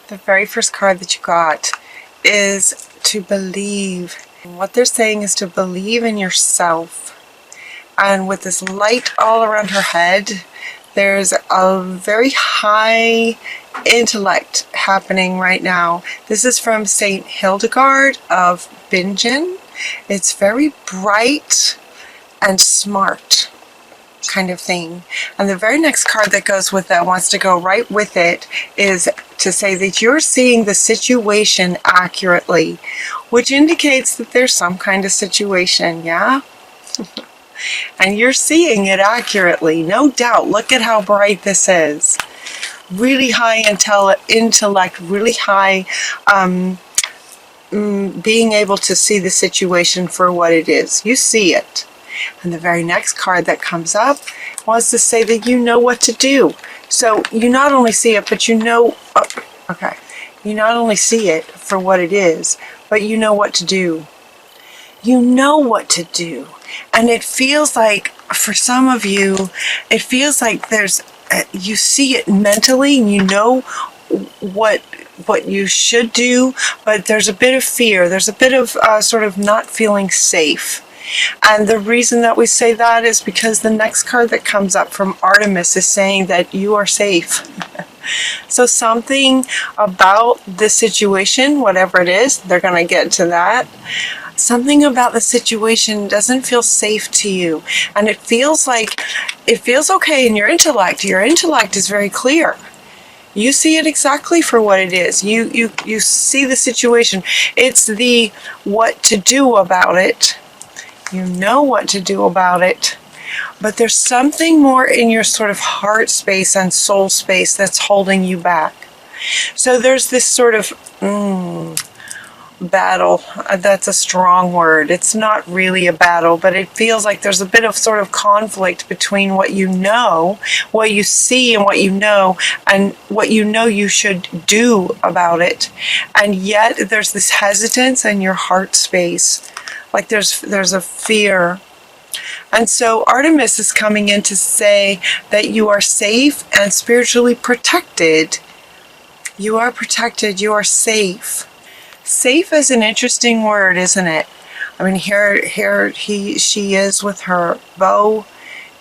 The very first card that you got is to believe. What they're saying is to believe in yourself. And with this light all around her head, there's a very high intellect happening right now. This is from Saint Hildegard of Bingen. It's very bright and smart kind of thing. And the very next card that goes with that, wants to go right with it, is to say that you're seeing the situation accurately, which indicates that there's some kind of situation, yeah? And you're seeing it accurately, no doubt. Look at how bright this is. Really high intellect, really high being able to see the situation for what it is. You see it. And the very next card that comes up wants to say that you know what to do. So you not only see it, but you know, you not only see it for what it is, but you know what to do. You know what to do. And it feels like, for some of you, it feels like you see it mentally and you know what you should do, but there's a bit of fear. There's a bit of sort of not feeling safe. And the reason that we say that is because the next card that comes up from Artemis is saying that you are safe. So something about this situation, whatever it is, they're going to get to that. Something about the situation doesn't feel safe to you. And it feels okay in your intellect. Your intellect is very clear. You see it exactly for what it is. You see the situation. It's the what to do about it. You know what to do about it, but there's something more in your sort of heart space and soul space that's holding you back. So there's this sort of battle. That's a strong word. It's not really a battle, but it feels like there's a bit of sort of conflict between what you know, what you see and what you know you should do about it. And yet there's this hesitance in your heart space. Like there's a fear. And so Artemis is coming in to say that you are safe and spiritually protected. You are protected. You are safe. Safe is an interesting word, isn't it? I mean, she is with her bow.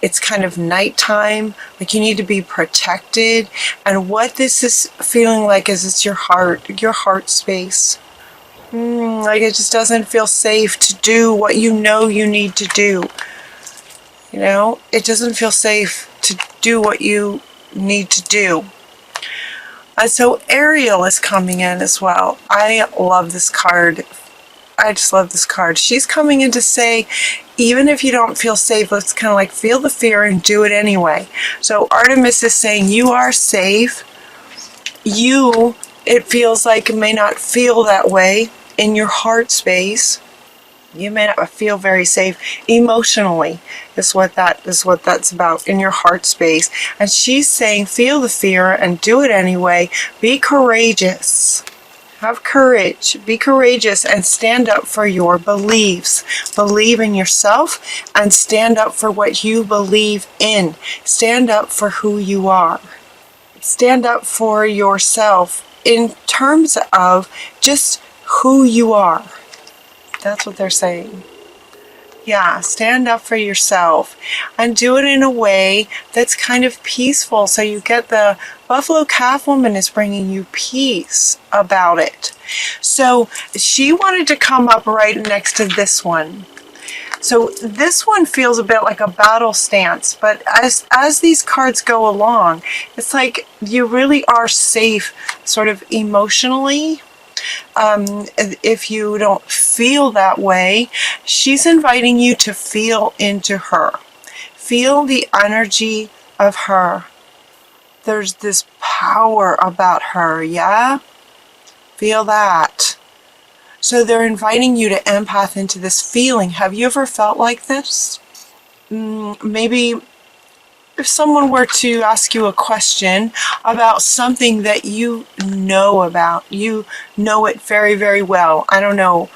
It's kind of nighttime. Like you need to be protected. And what this is feeling like is it's your heart space. Like it just doesn't feel safe to do what you know you need to do. You know, it doesn't feel safe to do what you need to do. And so Ariel is coming in as well. I love this card. I just love this card. She's coming in to say, even if you don't feel safe, let's kind of like feel the fear and do it anyway. So Artemis is saying you are safe. It feels like it may not feel that way in your heart space. You may not feel very safe emotionally, is what that's about, in your heart space. And she's saying feel the fear and do it anyway. Be courageous. Have courage. Be courageous and stand up for your beliefs. Believe in yourself and stand up for what you believe in. Stand up for who you are. Stand up for yourself in terms of just who you are. That's what they're saying. Yeah, stand up for yourself and do it in a way that's kind of peaceful. So you get the buffalo calf woman is bringing you peace about it. So she wanted to come up right next to this one. So this one feels a bit like a battle stance, but as these cards go along, it's like you really are safe sort of emotionally. If you don't feel that way, she's inviting you to feel into her. Feel the energy of her. There's this power about her, yeah? Feel that. So they're inviting you to empath into this feeling. Have you ever felt like this? Maybe if someone were to ask you a question about something that you know about, you know it very, very well. I don't know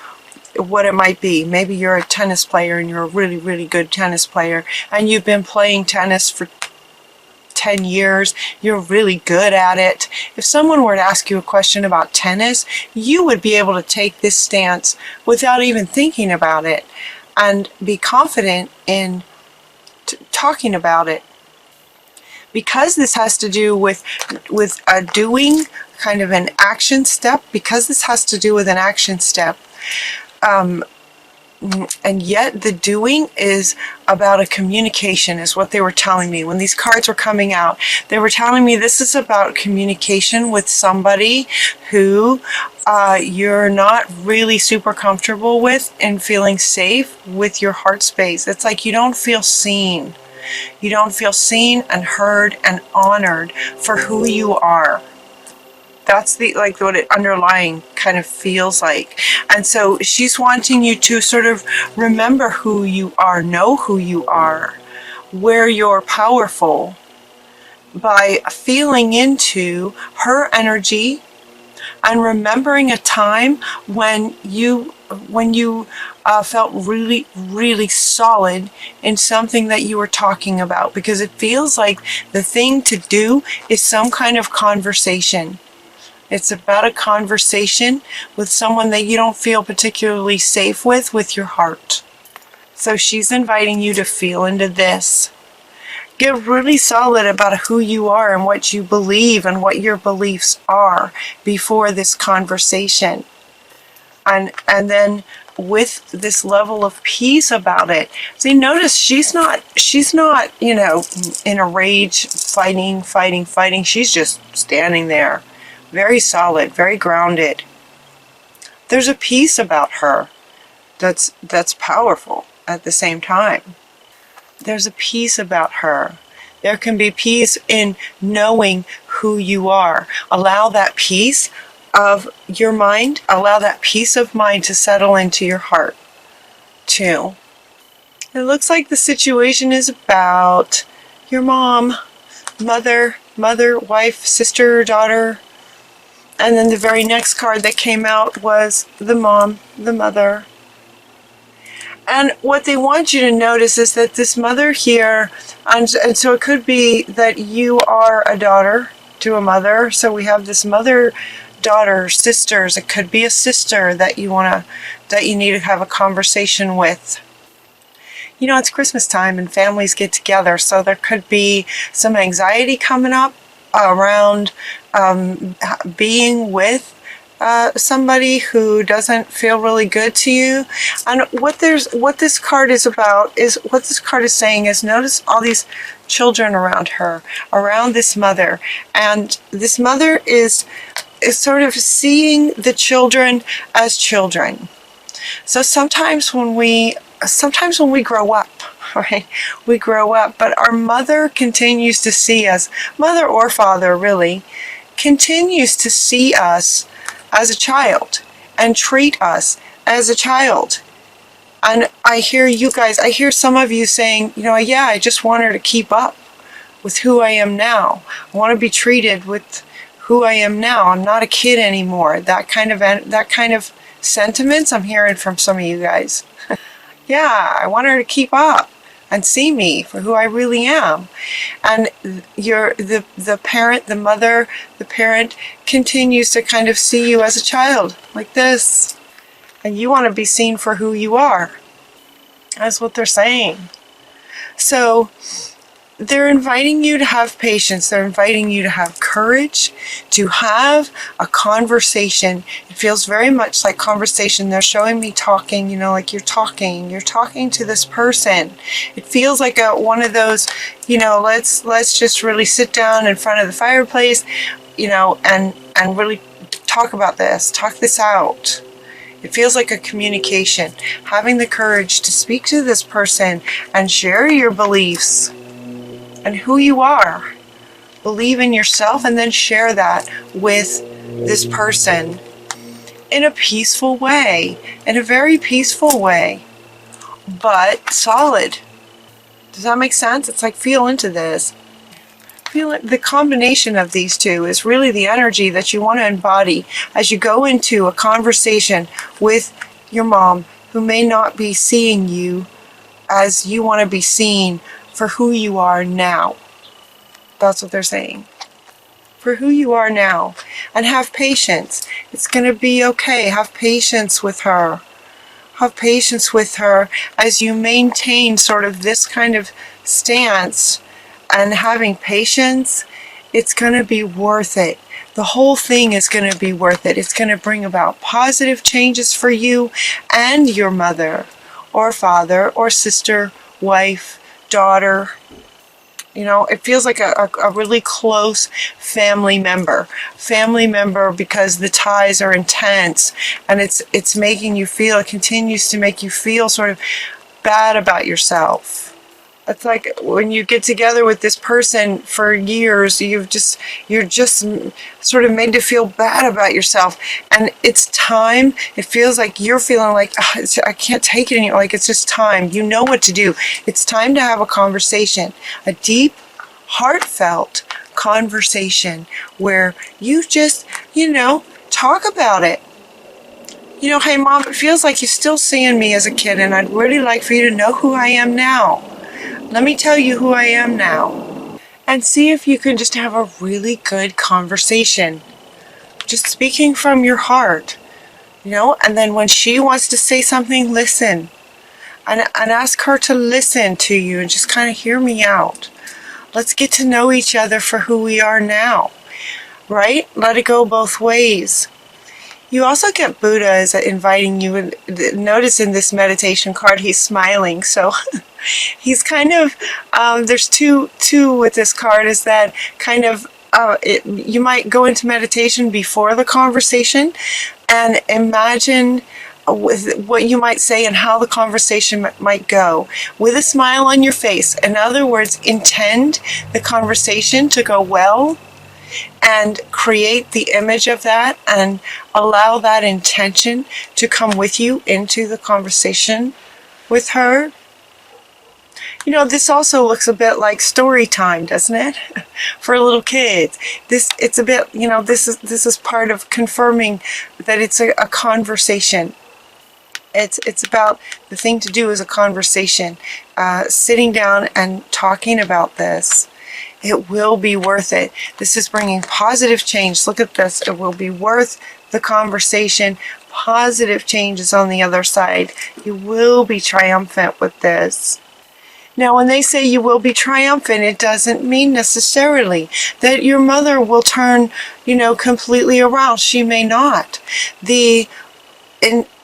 what it might be. Maybe you're a tennis player and you're a really, really good tennis player and you've been playing tennis for 10 years. You're really good at it. If someone were to ask you a question about tennis, you would be able to take this stance without even thinking about it and be confident in talking about it. Because this has to do with a doing, kind of an action step, because this has to do with an action step, and yet the doing is about a communication, is what they were telling me. When these cards were coming out, they were telling me this is about communication with somebody who you're not really super comfortable with and feeling safe with your heart space. It's like you don't feel seen. You don't feel seen and heard and honored for who you are. That's what it underlying kind of feels like. And so she's wanting you to sort of remember who you are, know who you are, where you're powerful, by feeling into her energy and remembering a time when you felt really, really solid in something that you were talking about, because it feels like the thing to do is some kind of conversation. It's about a conversation with someone that you don't feel particularly safe with your heart. So she's inviting you to feel into this. Get really solid about who you are and what you believe and what your beliefs are before this conversation. And then with this level of peace about it. See, notice she's not, in a rage, fighting. She's just standing there. Very solid, very grounded. There's a peace about her that's powerful at the same time. There's a peace about her. There can be peace in knowing who you are. Allow that peace of your mind, allow that peace of mind to settle into your heart too. It looks like the situation is about your mom, mother, wife, sister, daughter. And then the very next card that came out was the mom, the mother. And what they want you to notice is that this mother here, and so it could be that you are a daughter to a mother. So we have this mother, daughter, sisters. It could be a sister that you need to have a conversation with. It's Christmas time and families get together, so there could be some anxiety coming up around being with somebody who doesn't feel really good to you. And what this card is about is, what this card is saying is, notice all these children around her, around this mother. And this mother is sort of seeing the children as children. So sometimes when we grow up, right? We grow up, but our mother continues to see us, mother or father really, continues to see us as a child and treat us as a child. And I hear some of you saying, yeah, I just want her to keep up with who I am now. I want to be treated with who I am now. I'm not a kid anymore. That kind of sentiments I'm hearing from some of you guys. Yeah, I want her to keep up and see me for who I really am. And the parent, the mother, the parent continues to kind of see you as a child, like this. And you want to be seen for who you are. That's what they're saying. So they're inviting you to have patience. They're inviting you to have courage, to have a conversation. It feels very much like conversation. They're showing me talking, like you're talking to this person. It feels like one of those, let's just really sit down in front of the fireplace, and really talk about this, talk this out. It feels like a communication, having the courage to speak to this person and share your beliefs and who you are. Believe in yourself and then share that with this person in a peaceful way, in a very peaceful way, but solid. Does that make sense? It's like, feel into this. Feel it. The combination of these two is really the energy that you want to embody as you go into a conversation with your mom, who may not be seeing you as you want to be seen for who you are now. That's what they're saying. For who you are now. And have patience. It's going to be okay. Have patience with her. Have patience with her as you maintain sort of this kind of stance and having patience. It's going to be worth it. The whole thing is going to be worth it. It's going to bring about positive changes for you and your mother or father or sister, wife, daughter. You know, it feels like a really close family member because the ties are intense, and it's making you feel, it continues to make you feel sort of bad about yourself. It's like when you get together with this person for years, you're just sort of made to feel bad about yourself. And it's time. It feels like you're feeling like, oh, I can't take it anymore. Like it's just time. You know what to do. It's time to have a conversation, a deep, heartfelt conversation where you just, talk about it. Hey, Mom, it feels like you're still seeing me as a kid, and I'd really like for you to know who I am now. Let me tell you who I am now. And see if you can just have a really good conversation. Just speaking from your heart, and then when she wants to say something, listen. And ask her to listen to you and just kind of hear me out. Let's get to know each other for who we are now, right? Let it go both ways. You also get Buddha is inviting you, and notice in this meditation card he's smiling, so he's kind of there's two with this card, is that kind of you might go into meditation before the conversation and imagine with what you might say and how the conversation might go with a smile on your face. In other words, intend the conversation to go well and create the image of that and allow that intention to come with you into the conversation with her. This also looks a bit like story time, doesn't it? For little kids. It's a bit, this is part of confirming that it's a conversation. It's about, the thing to do is a conversation. Sitting down and talking about this. It will be worth it. This is bringing positive change. Look at this. It will be worth the conversation. Positive changes on the other side. You will be triumphant with this. Now, when they say you will be triumphant, it doesn't mean necessarily that your mother will turn, completely around. She may not. The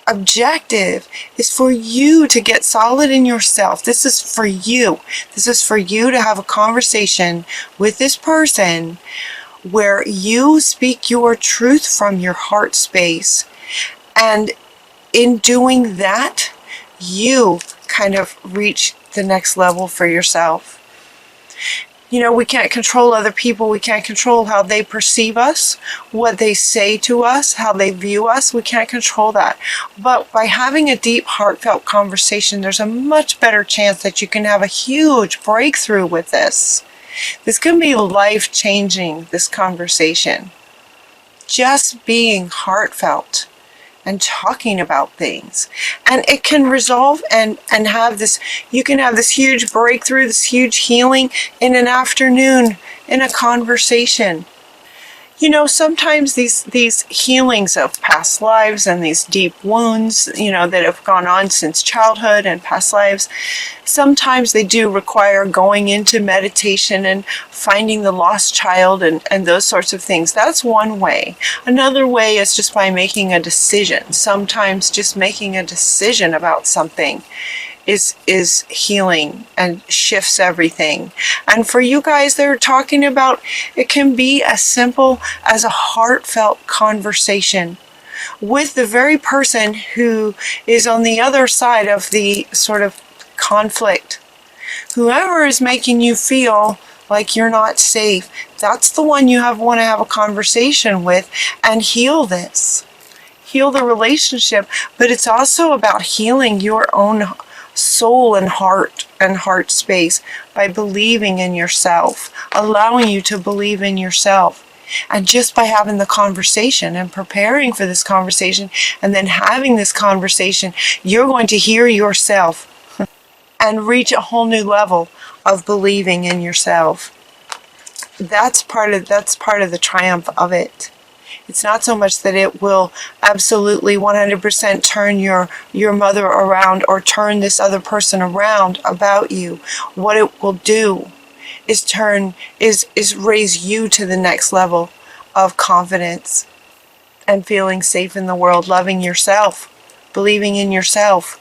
objective is for you to get solid in yourself. This is for you. This is for you to have a conversation with this person where you speak your truth from your heart space. And in doing that, you kind of reach the next level for yourself. We can't control other people. We can't control how they perceive us, what they say to us, how they view us. We can't control that. But by having a deep, heartfelt conversation, there's a much better chance that you can have a huge breakthrough with this. This can be life-changing, this conversation. Just being heartfelt and talking about things. And it can resolve and have this, you can have this huge breakthrough, this huge healing in an afternoon, in a conversation. Sometimes these healings of past lives and these deep wounds, that have gone on since childhood and past lives, sometimes they do require going into meditation and finding the lost child and those sorts of things. That's one way. Another way is just by making a decision. Sometimes just making a decision about something is healing and shifts everything. And for you guys, they're talking about, it can be as simple as a heartfelt conversation with the very person who is on the other side of the sort of conflict. Whoever is making you feel like you're not safe, that's the one you want to have a conversation with and heal this. Heal the relationship, but it's also about healing your own soul and heart space by believing in yourself, allowing you to believe in yourself. And just by having the conversation and preparing for this conversation and then having this conversation, you're going to hear yourself and reach a whole new level of believing in yourself. that's part of the triumph of it. It's not so much that it will absolutely 100% turn your mother around or turn this other person around about you. What it will do is raise you to the next level of confidence and feeling safe in the world, loving yourself, believing in yourself.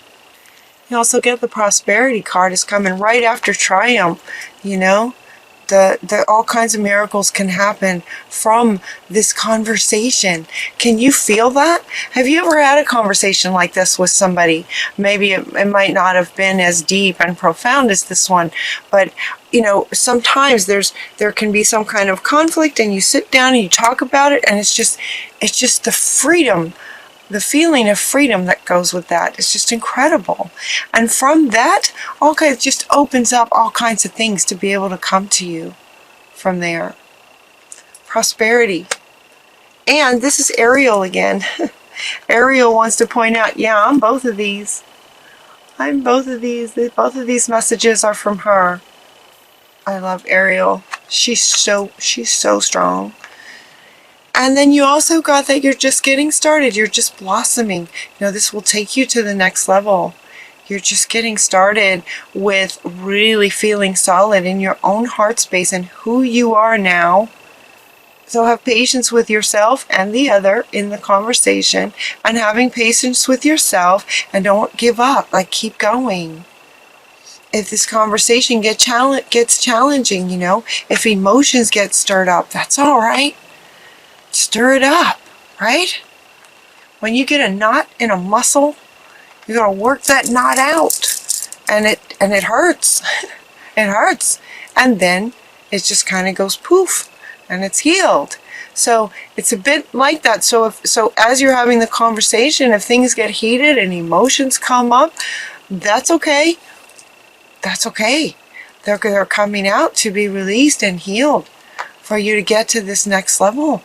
You also get the prosperity card is coming right after triumph, you know. The all kinds of miracles can happen from this conversation. Can you feel that? Have you ever had a conversation like this with somebody? Maybe it might not have been as deep and profound as this one, but you know, sometimes there can be some kind of conflict, and you sit down and you talk about it, and it's just the freedom. The feeling of freedom that goes with that is just incredible. And from that, it just opens up all kinds of things to be able to come to you from there. Prosperity. And this is Ariel again. Ariel wants to point out, yeah, I'm both of these. I'm both of these. Both of these messages are from her. I love Ariel. She's so strong. And then you also got that you're just getting started. You're just blossoming. You know, this will take you to the next level. You're just getting started with really feeling solid in your own heart space and who you are now. So have patience with yourself and the other in the conversation, and having patience with yourself, and don't give up. Like, keep going. If this conversation gets challenging, you know, if emotions get stirred up, that's all right. Stir it up, right? When you get a knot in a muscle, you gotta work that knot out, and it hurts. It hurts, and then it just kind of goes poof, and it's healed. So it's a bit like that. So as you're having the conversation, if things get heated and emotions come up, that's okay. That's okay. They're coming out to be released and healed for you to get to this next level.